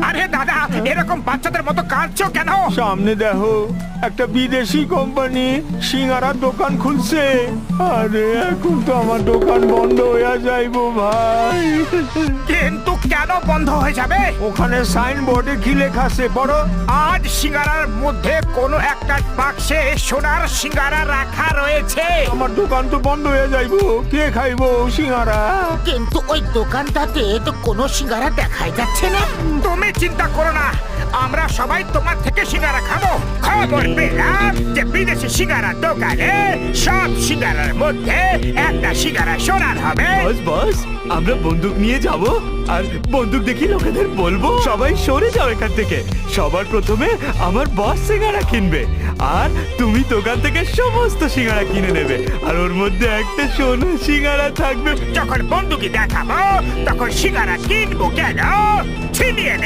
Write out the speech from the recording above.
আরে দাদা, এরকম বাচ্চাদের মতো কাঁদছো কেন? সামনে দেখো, একটা বিদেশি কোম্পানি সিঙ্গারার দোকান খুলছে। আরে এখন তো আমার দোকান বন্ধ হয়ে যাইবো ভাই। কিন্তু কেন বন্ধ হয়ে যাবে? ওখানে সাইনবোর্ডে কি লেখা আছে পড়ো। আজ সিঙ্গারার মধ্যে কোনো একটা বাক্সে সোনার সিঙ্গারা রাখা রয়েছে। আমার দোকান তো বন্ধ হয়ে যাইবো, কে খাইবো সিঙ্গারা? কিন্তু ওই দোকানটাতে তো কোনো সিঙ্গারা দেখাই যাচ্ছে না। তুমি চিন্তা করো না, আমরা সবাই তোমার থেকে সিঙ্গারা খাবো। খবর পেলাম যে বিদেশি সিঙ্গারা দোকানে সব সিঙ্গারার মধ্যে একটা সিঙ্গারা সোনার হবে। বস বস, আমরা বন্দুক নিয়ে যাব আর বন্দুক দেখি লোকেদের বলবো সবাই সরে যাও এখান থেকে। সবার প্রথমে আমার বস সিঙ্গারা কিনবে আর তুমি দোকান থেকে সমস্ত সিঙ্গারা কিনে নেবে আর ওর মধ্যে একটা সোনার সিঙ্গারা থাকবে। যখন বন্দুকি দেখাবো তখন সিঙ্গারা কিনবো কেন? ছিনিয়ে